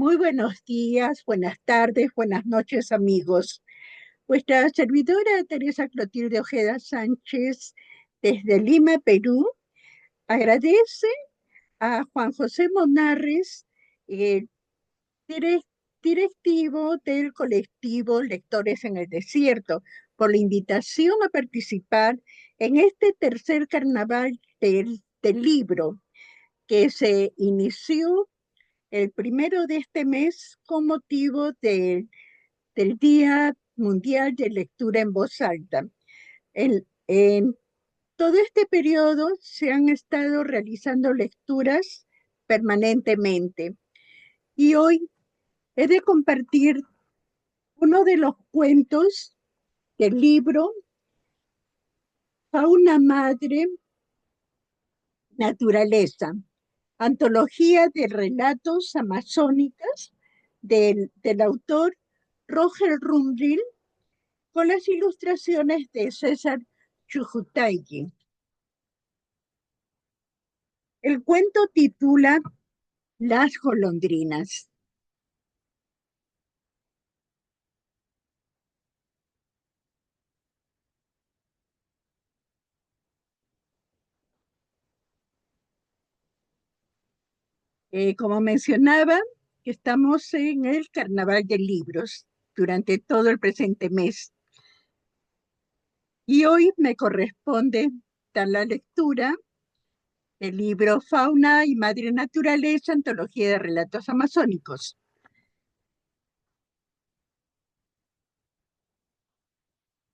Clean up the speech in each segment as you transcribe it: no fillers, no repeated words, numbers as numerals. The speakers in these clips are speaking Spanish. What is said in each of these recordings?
Muy buenos días, buenas tardes, buenas noches, amigos. Vuestra servidora Teresa Clotilde Ojeda Sánchez, desde Lima, Perú, agradece a Juan José Monarres, eh, dire- directivo del colectivo Lectores en el Desierto, por la invitación a participar en este tercer carnaval del libro que se inició el primero de este mes con motivo del Día Mundial de Lectura en Voz Alta. En todo este periodo se han estado realizando lecturas permanentemente y hoy he de compartir uno de los cuentos del libro Fauna Madre Naturaleza, antología de relatos amazónicas del autor Roger Rumril, con las ilustraciones de César Chujutaigi. El cuento titula Las golondrinas. Como mencionaba, estamos en el Carnaval de Libros durante todo el presente mes. Y hoy me corresponde dar la lectura del libro Fauna y Madre Naturaleza, antología de relatos amazónicos.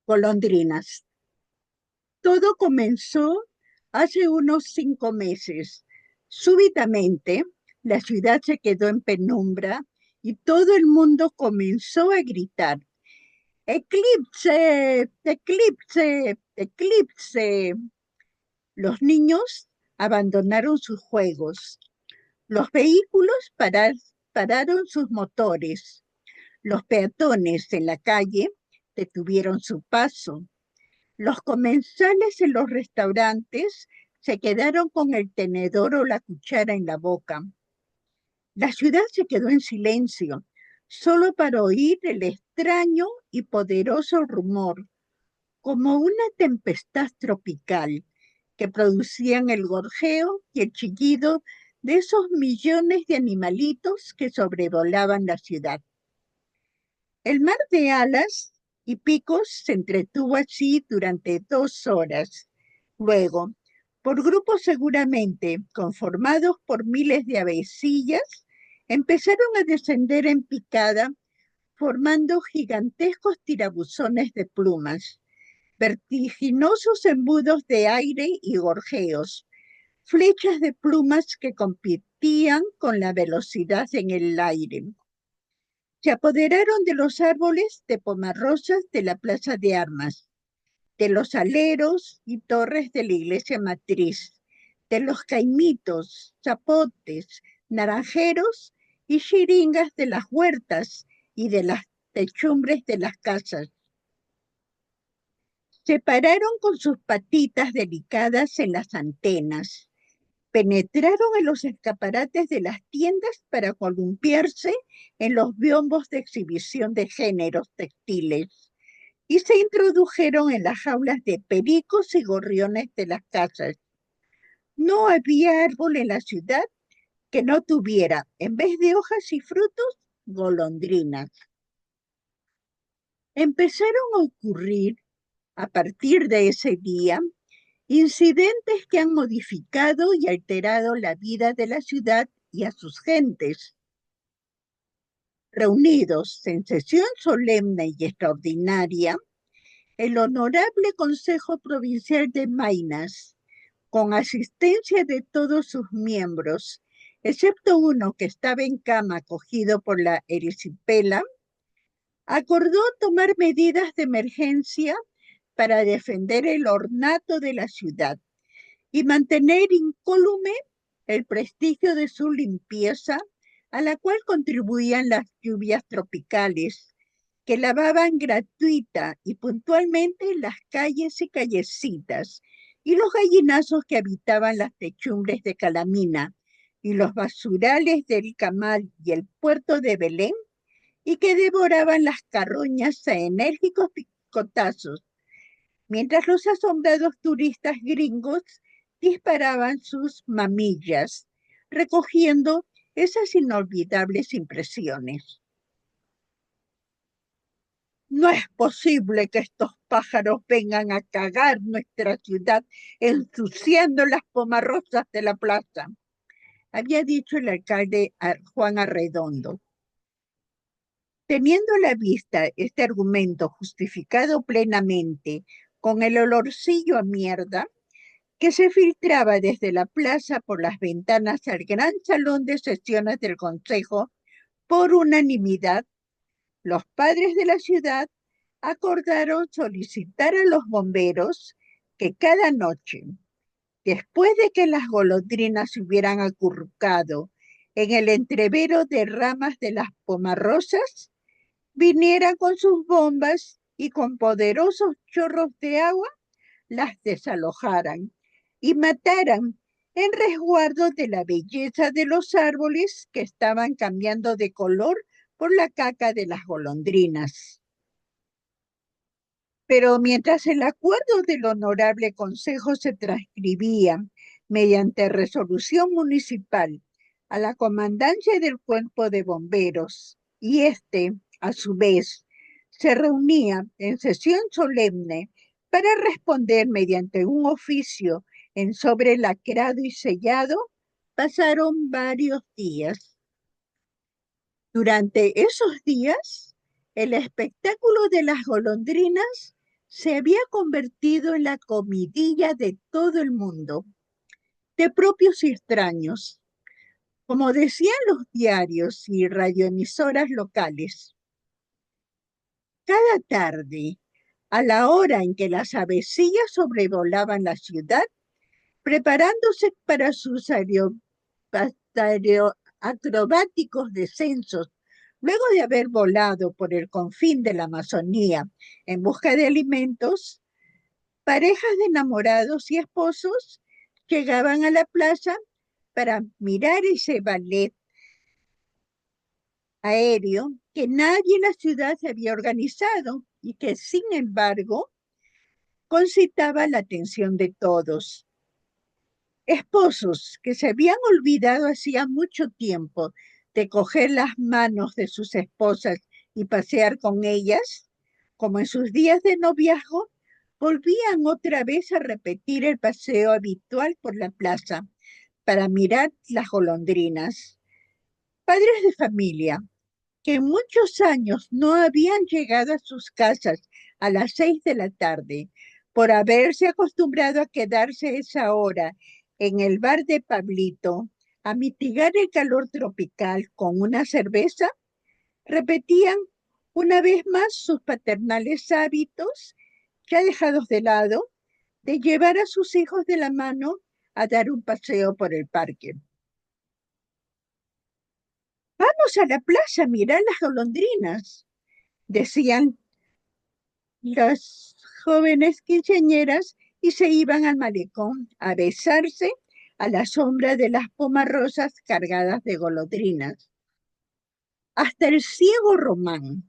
Golondrinas. Todo comenzó hace unos 5 meses. Súbitamente, la ciudad se quedó en penumbra y todo el mundo comenzó a gritar: ¡Eclipse! ¡Eclipse! ¡Eclipse! Los niños abandonaron sus juegos. Los vehículos pararon sus motores. Los peatones en la calle detuvieron su paso. Los comensales en los restaurantes se quedaron con el tenedor o la cuchara en la boca. La ciudad se quedó en silencio, solo para oír el extraño y poderoso rumor, como una tempestad tropical, que producían el gorjeo y el chillido de esos millones de animalitos que sobrevolaban la ciudad. El mar de alas y picos se entretuvo así durante 2 horas. Luego, por grupos seguramente conformados por miles de avecillas, empezaron a descender en picada, formando gigantescos tirabuzones de plumas, vertiginosos embudos de aire y gorjeos, flechas de plumas que competían con la velocidad en el aire. Se apoderaron de los árboles de pomarrosas de la plaza de armas, de los aleros y torres de la iglesia matriz, de los caimitos, zapotes, naranjeros y chiringas de las huertas y de las techumbres de las casas. Se pararon con sus patitas delicadas en las antenas, penetraron en los escaparates de las tiendas para columpiarse en los biombos de exhibición de géneros textiles y se introdujeron en las jaulas de pericos y gorriones de las casas. No había árbol en la ciudad que no tuviera, en vez de hojas y frutos, golondrinas. Empezaron a ocurrir, a partir de ese día, incidentes que han modificado y alterado la vida de la ciudad y a sus gentes. Reunidos en sesión solemne y extraordinaria, el Honorable Consejo Provincial de Maynas, con asistencia de todos sus miembros, excepto uno que estaba en cama cogido por la erisipela, acordó tomar medidas de emergencia para defender el ornato de la ciudad y mantener incólume el prestigio de su limpieza, a la cual contribuían las lluvias tropicales, que lavaban gratuita y puntualmente las calles y callecitas, y los gallinazos que habitaban las techumbres de calamina, y los basurales del Camal y el puerto de Belén, y que devoraban las carroñas a enérgicos picotazos, mientras los asombrados turistas gringos disparaban sus mamillas, recogiendo esas inolvidables impresiones. No es posible que estos pájaros vengan a cagar nuestra ciudad ensuciando las pomarrosas de la plaza, había dicho el alcalde Juan Arredondo. Teniendo a la vista este argumento justificado plenamente con el olorcillo a mierda que se filtraba desde la plaza por las ventanas al gran salón de sesiones del Consejo, por unanimidad, los padres de la ciudad acordaron solicitar a los bomberos que cada noche, después de que las golondrinas se hubieran acurrucado en el entrevero de ramas de las pomarrosas, vinieran con sus bombas y con poderosos chorros de agua las desalojaran y mataran en resguardo de la belleza de los árboles que estaban cambiando de color por la caca de las golondrinas. Pero mientras el acuerdo del Honorable Consejo se transcribía mediante resolución municipal a la comandancia del Cuerpo de Bomberos, y a su vez, se reunía en sesión solemne para responder mediante un oficio en sobre lacrado y sellado, pasaron varios días. Durante esos días, el espectáculo de las golondrinas se había convertido en la comidilla de todo el mundo, de propios y extraños, como decían los diarios y radioemisoras locales. Cada tarde, a la hora en que las avecillas sobrevolaban la ciudad, preparándose para sus acrobáticos descensos, luego de haber volado por el confín de la Amazonía en busca de alimentos, parejas de enamorados y esposos llegaban a la plaza para mirar ese ballet aéreo que nadie en la ciudad se había organizado y que, sin embargo, concitaba la atención de todos. Esposos que se habían olvidado hacía mucho tiempo de coger las manos de sus esposas y pasear con ellas, como en sus días de noviazgo, volvían otra vez a repetir el paseo habitual por la plaza para mirar las golondrinas. Padres de familia que en muchos años no habían llegado a sus casas a las 6 de la tarde por haberse acostumbrado a quedarse esa hora en el bar de Pablito a mitigar el calor tropical con una cerveza, repetían una vez más sus paternales hábitos, ya dejados de lado, de llevar a sus hijos de la mano a dar un paseo por el parque. Vamos a la plaza a mirar las golondrinas, decían las jóvenes quinceañeras, y se iban al malecón a besarse a la sombra de las pomarrosas cargadas de golondrinas. Hasta el ciego Román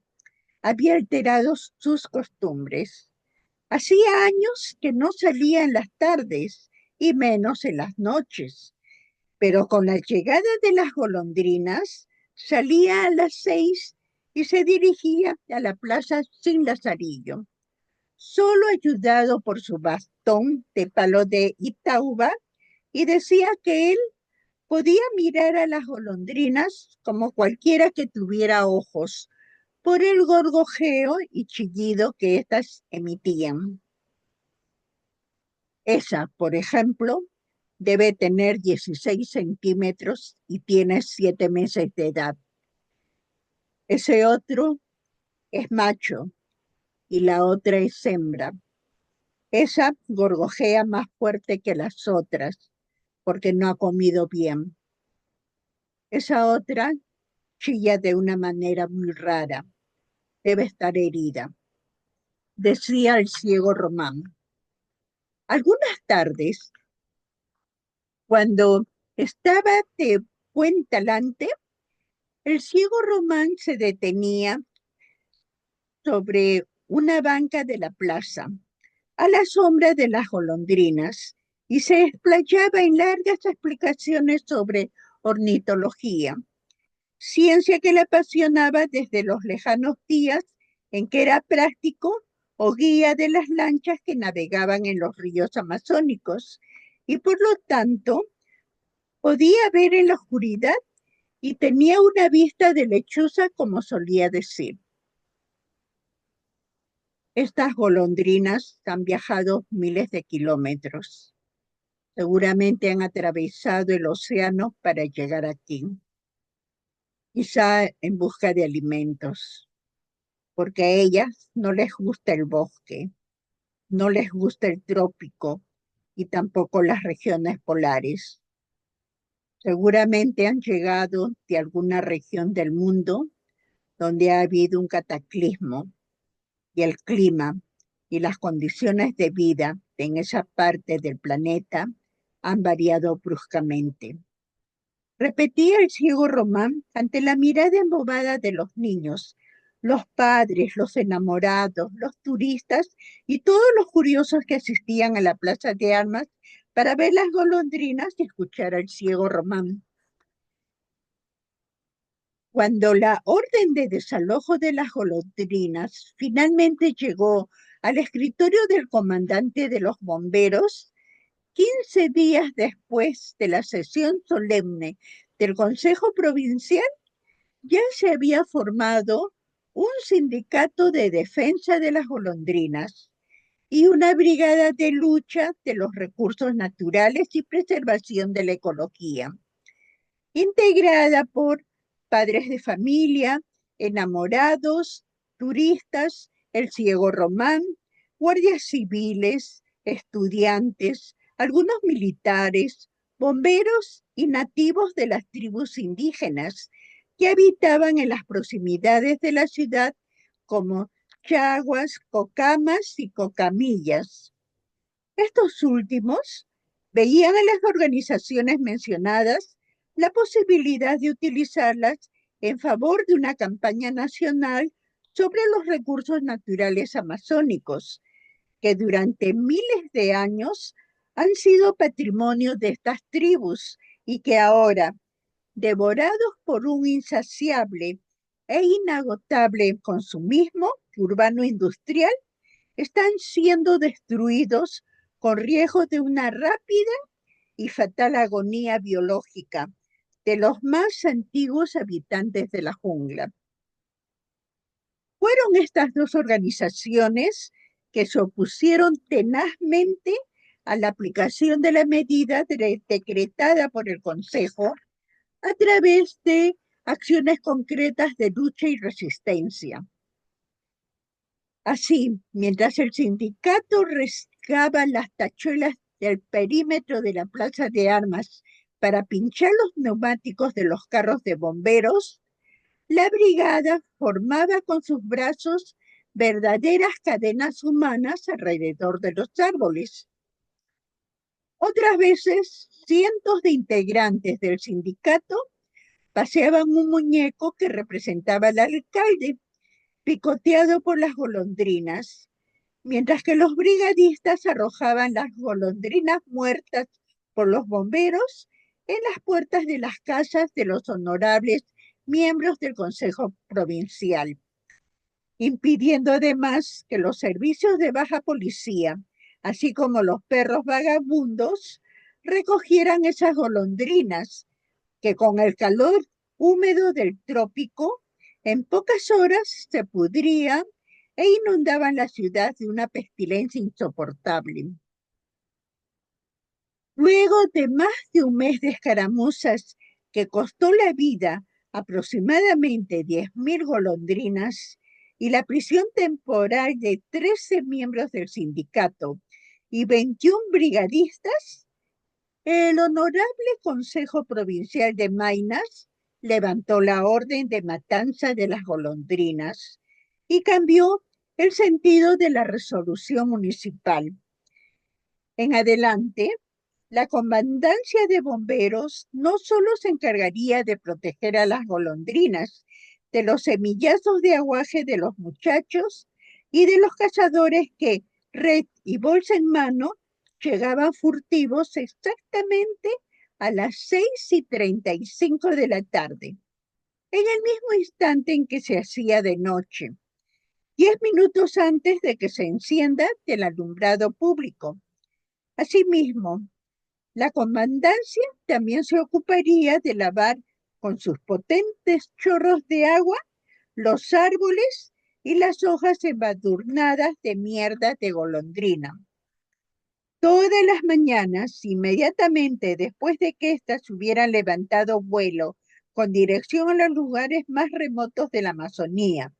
había alterado sus costumbres. Hacía años que no salía en las tardes y menos en las noches, pero con la llegada de las golondrinas salía a las 6 y se dirigía a la plaza sin Lazarillo, solo ayudado por su bastón de palo de Itauba, y decía que él podía mirar a las golondrinas como cualquiera que tuviera ojos, por el gorgojeo y chillido que éstas emitían. Esa, por ejemplo, debe tener 16 centímetros y tiene 7 meses de edad. Ese otro es macho y la otra es hembra. Esa gorgojea más fuerte que las otras porque no ha comido bien. Esa otra chilla de una manera muy rara. Debe estar herida, decía el ciego Román. Algunas tardes, cuando estaba de buen talante, el ciego Román se detenía sobre una banca de la plaza, a la sombra de las golondrinas, y se explayaba en largas explicaciones sobre ornitología, ciencia que le apasionaba desde los lejanos días en que era práctico o guía de las lanchas que navegaban en los ríos amazónicos, y por lo tanto podía ver en la oscuridad y tenía una vista de lechuza, como solía decir. Estas golondrinas han viajado miles de kilómetros. Seguramente han atravesado el océano para llegar aquí, quizá en busca de alimentos, porque a ellas no les gusta el bosque, no les gusta el trópico y tampoco las regiones polares. Seguramente han llegado de alguna región del mundo donde ha habido un cataclismo y el clima y las condiciones de vida en esa parte del planeta han variado bruscamente. Repetía el ciego Román ante la mirada embobada de los niños, los padres, los enamorados, los turistas y todos los curiosos que asistían a la plaza de armas para ver las golondrinas y escuchar al ciego Román. Cuando la orden de desalojo de las golondrinas finalmente llegó al escritorio del comandante de los bomberos, 15 días después de la sesión solemne del Consejo Provincial, ya se había formado un sindicato de defensa de las golondrinas y una brigada de lucha de los recursos naturales y preservación de la ecología, integrada por padres de familia, enamorados, turistas, el ciego Román, guardias civiles, estudiantes, algunos militares, bomberos y nativos de las tribus indígenas que habitaban en las proximidades de la ciudad como chaguas, cocamas y cocamillas. Estos últimos veían en las organizaciones mencionadas la posibilidad de utilizarlas en favor de una campaña nacional sobre los recursos naturales amazónicos, que durante miles de años han sido patrimonio de estas tribus y que ahora, devorados por un insaciable e inagotable consumismo urbano-industrial, están siendo destruidos con riesgo de una rápida y fatal agonía biológica de los más antiguos habitantes de la jungla. Fueron estas dos organizaciones que se opusieron tenazmente a la aplicación de la medida decretada por el Consejo a través de acciones concretas de lucha y resistencia. Así, mientras el sindicato rasgaba las tachuelas del perímetro de la plaza de armas para pinchar los neumáticos de los carros de bomberos, la brigada formaba con sus brazos verdaderas cadenas humanas alrededor de los árboles. Otras veces, cientos de integrantes del sindicato paseaban un muñeco que representaba al alcalde, picoteado por las golondrinas, mientras que los brigadistas arrojaban las golondrinas muertas por los bomberos en las puertas de las casas de los honorables miembros del Consejo Provincial, impidiendo además que los servicios de baja policía, así como los perros vagabundos, recogieran esas golondrinas que con el calor húmedo del trópico en pocas horas se pudrían e inundaban la ciudad de una pestilencia insoportable. Luego de más de un mes de escaramuzas que costó la vida aproximadamente 10.000 golondrinas y la prisión temporal de 13 miembros del sindicato y 21 brigadistas, el Honorable Consejo Provincial de Maynas levantó la orden de matanza de las golondrinas y cambió el sentido de la resolución municipal. En adelante, La comandancia de bomberos no solo se encargaría de proteger a las golondrinas de los semillazos de aguaje de los muchachos y de los cazadores que, red y bolsa en mano, llegaban furtivos exactamente a las 6:35 de la tarde, en el mismo instante en que se hacía de noche, 10 minutos antes de que se encienda el alumbrado público. Asimismo, la comandancia también se ocuparía de lavar con sus potentes chorros de agua los árboles y las hojas embadurnadas de mierda de golondrina. Todas las mañanas, inmediatamente después de que éstas hubieran levantado vuelo con dirección a los lugares más remotos de la Amazonía,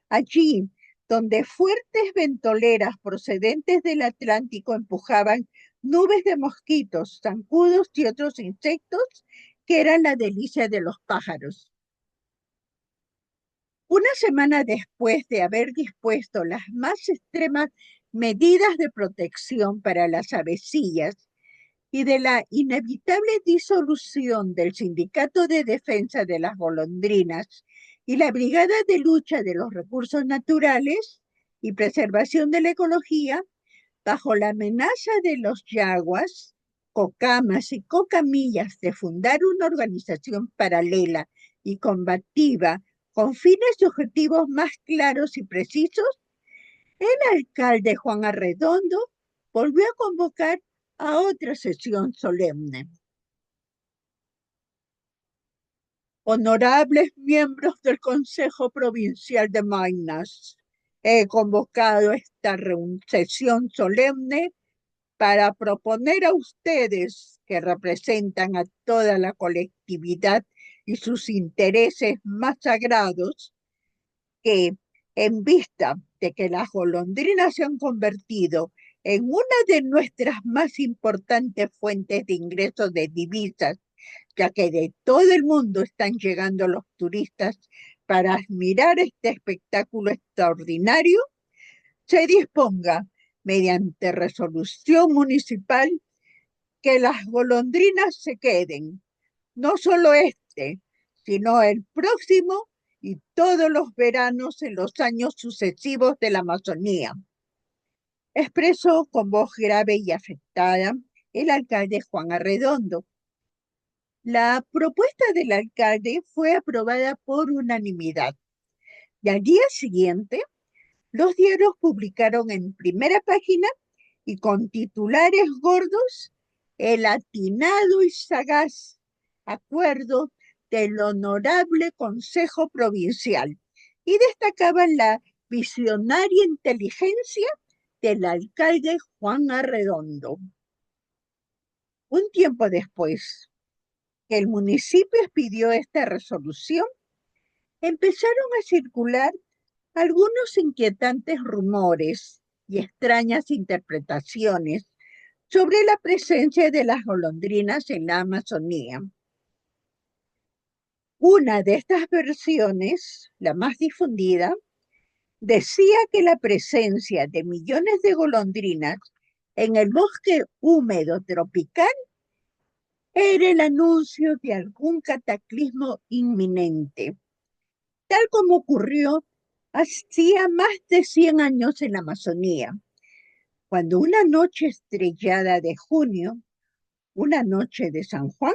allí donde fuertes ventoleras procedentes del Atlántico empujaban nubes de mosquitos, zancudos y otros insectos que eran la delicia de los pájaros. Una semana después de haber dispuesto las más extremas medidas de protección para las avecillas y de la inevitable disolución del Sindicato de Defensa de las Golondrinas y la Brigada de Lucha de los Recursos Naturales y Preservación de la Ecología, bajo la amenaza de los yaguas, cocamas y cocamillas de fundar una organización paralela y combativa con fines y objetivos más claros y precisos, el alcalde Juan Arredondo volvió a convocar a otra sesión solemne. Honorables miembros del Consejo Provincial de Maynas, he convocado esta sesión solemne para proponer a ustedes, que representan a toda la colectividad y sus intereses más sagrados, que en vista de que las golondrinas se han convertido en una de nuestras más importantes fuentes de ingresos de divisas, ya que de todo el mundo están llegando los turistas para admirar este espectáculo extraordinario, se disponga, mediante resolución municipal, que las golondrinas se queden, no solo este, sino el próximo y todos los veranos en los años sucesivos de la Amazonía. Expresó con voz grave y afectada el alcalde Juan Arredondo. La propuesta del alcalde fue aprobada por unanimidad y al día siguiente los diarios publicaron en primera página y con titulares gordos el atinado y sagaz acuerdo del Honorable Consejo Provincial y destacaban la visionaria inteligencia del alcalde Juan Arredondo. Un tiempo después que el municipio expidió esta resolución, empezaron a circular algunos inquietantes rumores y extrañas interpretaciones sobre la presencia de las golondrinas en la Amazonía. Una de estas versiones, la más difundida, decía que la presencia de millones de golondrinas en el bosque húmedo tropical era el anuncio de algún cataclismo inminente, tal como ocurrió hacía más de 100 años en la Amazonía, cuando una noche estrellada de junio, una noche de San Juan,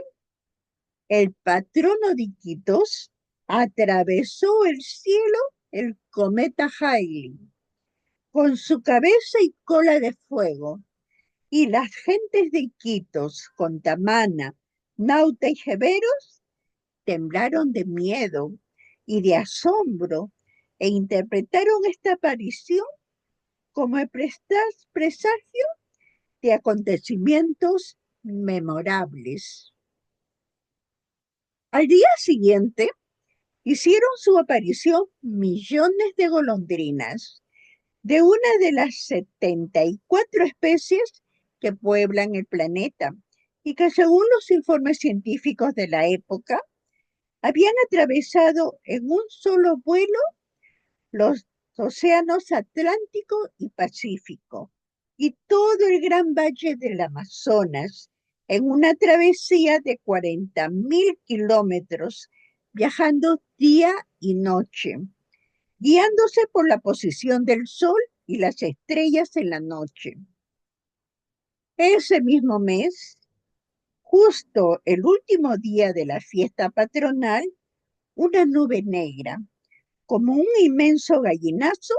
el patrono de Iquitos atravesó el cielo el cometa Halley con su cabeza y cola de fuego, y las gentes de Iquitos, Contamana, Nauta y Jeveros temblaron de miedo y de asombro e interpretaron esta aparición como el presagio de acontecimientos memorables. Al día siguiente, hicieron su aparición millones de golondrinas de una de las 74 especies que pueblan el planeta y que, según los informes científicos de la época, habían atravesado en un solo vuelo los océanos Atlántico y Pacífico y todo el gran valle del Amazonas en una travesía de 40.000 kilómetros, viajando día y noche, guiándose por la posición del sol y las estrellas en la noche. Ese mismo mes, justo el último día de la fiesta patronal, una nube negra, como un inmenso gallinazo,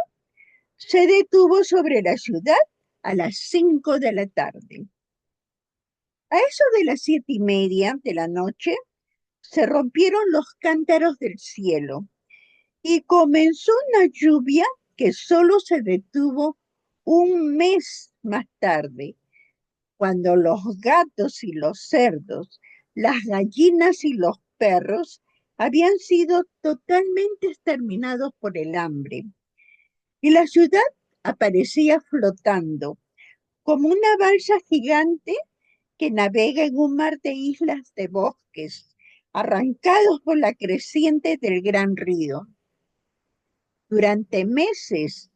se detuvo sobre la ciudad a las 5 de la tarde. A eso de las 7:30 de la noche, se rompieron los cántaros del cielo y comenzó una lluvia que solo se detuvo un mes más tarde, cuando los gatos y los cerdos, las gallinas y los perros habían sido totalmente exterminados por el hambre. Y la ciudad aparecía flotando como una balsa gigante que navega en un mar de islas de bosques, arrancados por la creciente del gran río. Durante meses,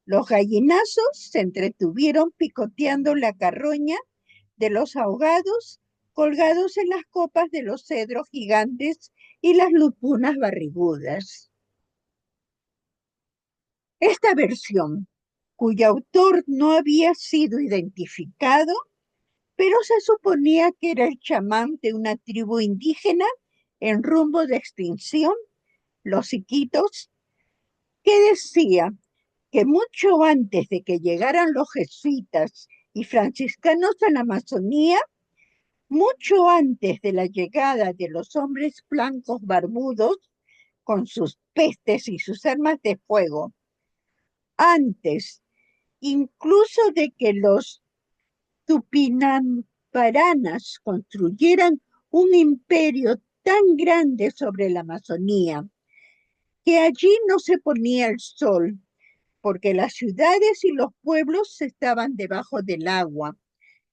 los gallinazos se entretuvieron picoteando la carroña de los ahogados, colgados en las copas de los cedros gigantes y las lupunas barrigudas. Esta versión, cuyo autor no había sido identificado, pero se suponía que era el chamán de una tribu indígena en rumbo de extinción, los Iquitos, que decía que mucho antes de que llegaran los jesuitas y franciscanos a la Amazonía, mucho antes de la llegada de los hombres blancos barbudos con sus pestes y sus armas de fuego, antes incluso de que los tupinamparanas construyeran un imperio tan grande sobre la Amazonía, que allí no se ponía el sol, porque las ciudades y los pueblos estaban debajo del agua,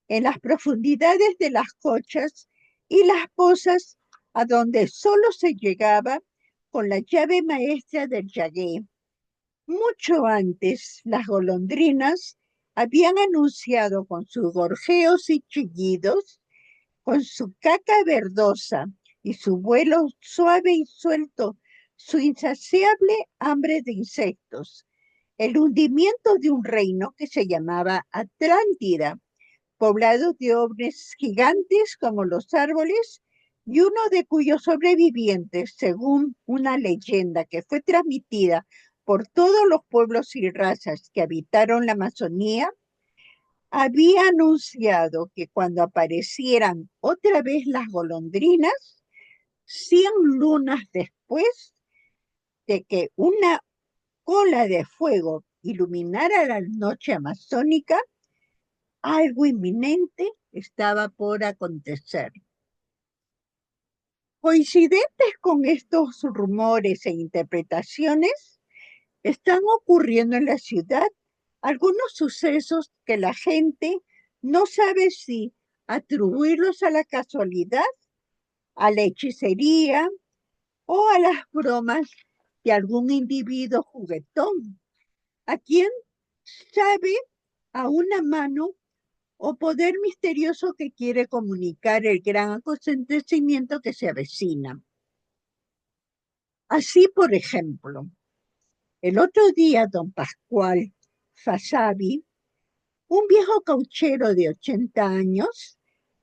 en las profundidades de las cochas y las pozas, a donde solo se llegaba con la llave maestra del yagué. Mucho antes, las golondrinas habían anunciado con sus gorjeos y chillidos, con su caca verdosa y su vuelo suave y suelto, su insaciable hambre de insectos, el hundimiento de un reino que se llamaba Atlántida, poblado de hombres gigantes como los árboles, y uno de cuyos sobrevivientes, según una leyenda que fue transmitida por todos los pueblos y razas que habitaron la Amazonía, había anunciado que cuando aparecieran otra vez las golondrinas, 100 lunas después de que una cola de fuego iluminara la noche amazónica, algo inminente estaba por acontecer. Coincidentes con estos rumores e interpretaciones, están ocurriendo en la ciudad algunos sucesos que la gente no sabe si atribuirlos a la casualidad, a la hechicería o a las bromas de algún individuo juguetón, a quien sabe a una mano o poder misterioso que quiere comunicar el gran acontecimiento que se avecina. Así, por ejemplo, el otro día don Pascual Fasabi, un viejo cauchero de 80 años,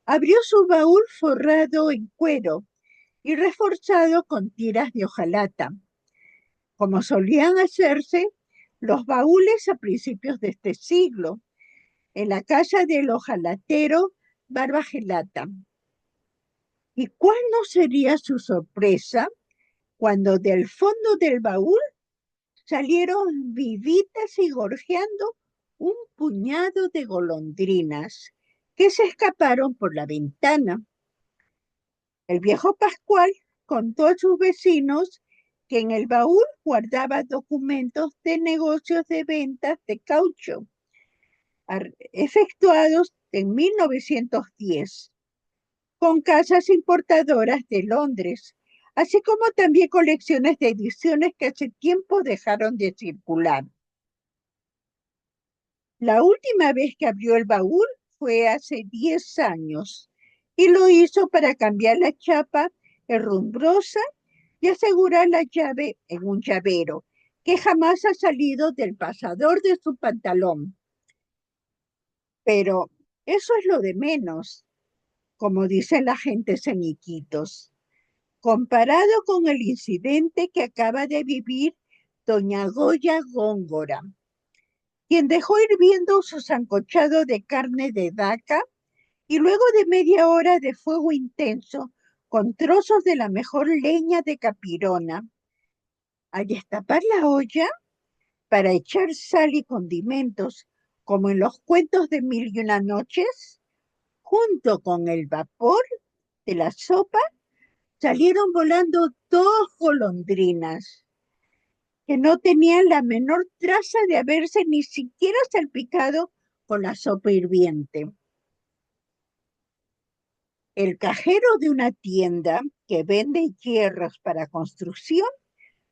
abrió su baúl forrado en cuero y reforzado con tiras de hojalata, como solían hacerse los baúles a principios de este siglo, en la casa del hojalatero Barbagelata. ¿Y cuál no sería su sorpresa cuando del fondo del baúl salieron vivitas y gorjeando un puñado de golondrinas que se escaparon por la ventana? El viejo Pascual contó a sus vecinos que en el baúl guardaba documentos de negocios de ventas de caucho efectuados en 1910 con casas importadoras de Londres, así como también colecciones de ediciones que hace tiempo dejaron de circular. La última vez que abrió el baúl fue hace 10 años, y lo hizo para cambiar la chapa herrumbrosa y asegurar la llave en un llavero que jamás ha salido del pasador de su pantalón. Pero eso es lo de menos, como dicen la gente en Iquitos, comparado con el incidente que acaba de vivir doña Goya Góngora, quien dejó hirviendo su sancochado de carne de vaca y luego de media hora de fuego intenso, con trozos de la mejor leña de capirona, al destapar la olla para echar sal y condimentos, como en los cuentos de Mil y una noches, junto con el vapor de la sopa, salieron volando dos golondrinas que no tenían la menor traza de haberse ni siquiera salpicado con la sopa hirviente. El cajero de una tienda que vende hierros para construcción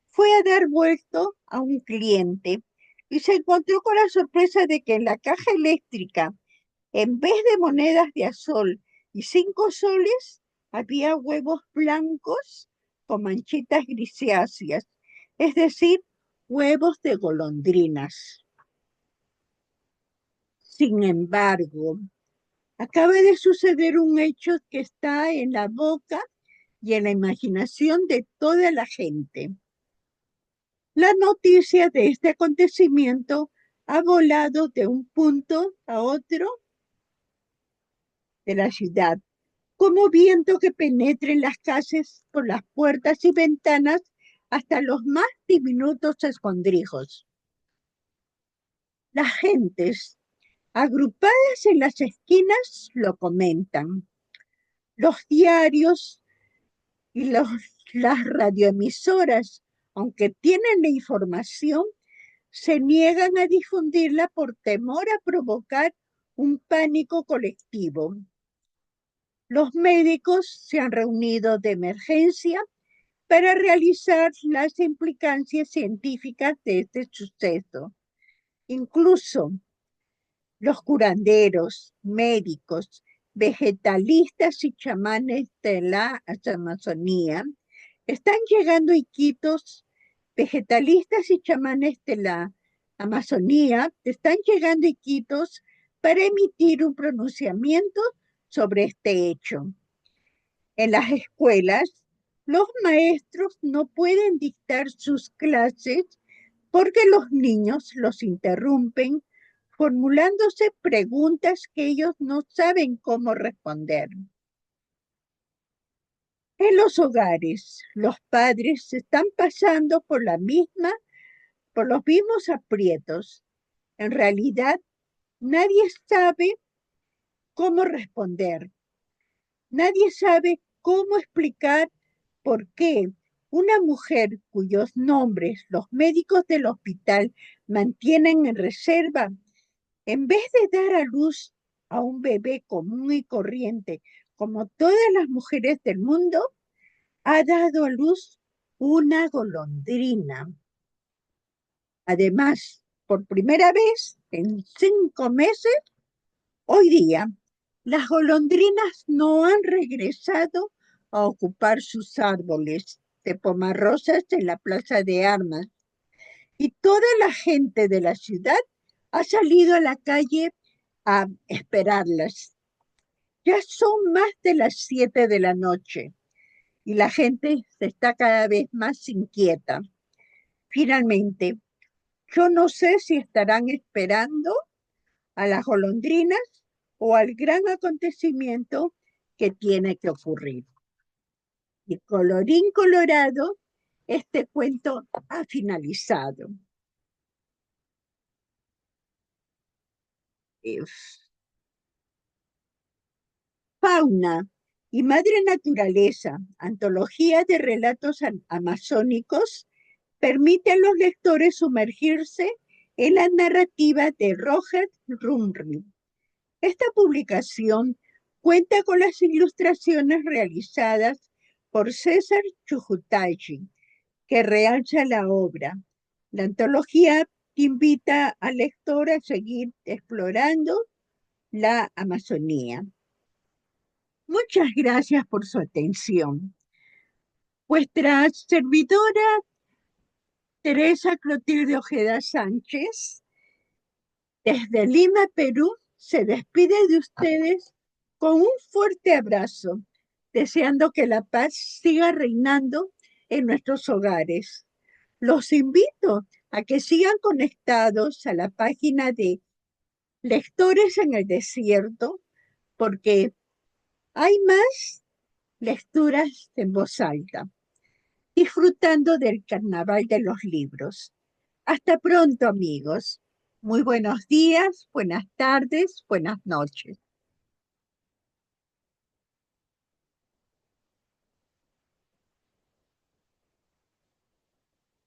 fue a dar vuelto a un cliente y se encontró con la sorpresa de que en la caja eléctrica, en vez de monedas de a sol y 5 soles, había huevos blancos con manchitas grisáceas, es decir, huevos de golondrinas. Sin embargo, acaba de suceder un hecho que está en la boca y en la imaginación de toda la gente. La noticia de este acontecimiento ha volado de un punto a otro de la ciudad, como viento que penetra en las casas por las puertas y ventanas hasta los más diminutos escondrijos. Las gentes, agrupadas en las esquinas, lo comentan. Los diarios y las radioemisoras, aunque tienen la información, se niegan a difundirla por temor a provocar un pánico colectivo. Los médicos se han reunido de emergencia para realizar las implicancias científicas de este suceso. Incluso los curanderos, médicos, vegetalistas y chamanes de la Amazonía están llegando a Iquitos. Vegetalistas y chamanes de la Amazonía están llegando a Iquitos para emitir un pronunciamiento sobre este hecho. En las escuelas, los maestros no pueden dictar sus clases porque los niños los interrumpen formulándose preguntas que ellos no saben cómo responder. En los hogares, los padres están pasando por los mismos aprietos. En realidad, nadie sabe cómo responder. Nadie sabe cómo explicar por qué una mujer cuyos nombres los médicos del hospital mantienen en reserva, en vez de dar a luz a un bebé común y corriente, como todas las mujeres del mundo, ha dado a luz una golondrina. Además, por primera vez en 5 meses, hoy día, las golondrinas no han regresado a ocupar sus árboles de pomarrosas en la plaza de armas y toda la gente de la ciudad ha salido a la calle a esperarlas. Ya son más de las 7 de la noche y la gente se está cada vez más inquieta. Finalmente, yo no sé si estarán esperando a las golondrinas o al gran acontecimiento que tiene que ocurrir. Y colorín colorado, este cuento ha finalizado. Eh, Fauna y Madre Naturaleza, antología de relatos amazónicos, permite a los lectores sumergirse en la narrativa de Roger Rumri. Esta publicación cuenta con las ilustraciones realizadas por César Chujutachi, que realza la obra. La antología invita al lector a seguir explorando la Amazonía. Muchas gracias por su atención. Vuestra servidora Teresa Clotilde Ojeda Sánchez, desde Lima, Perú, se despide de ustedes con un fuerte abrazo, deseando que la paz siga reinando en nuestros hogares. Los invito a que sigan conectados a la página de Lectores en el Desierto, porque hay más lecturas en voz alta, disfrutando del carnaval de los libros. Hasta pronto, amigos. Muy buenos días, buenas tardes, buenas noches.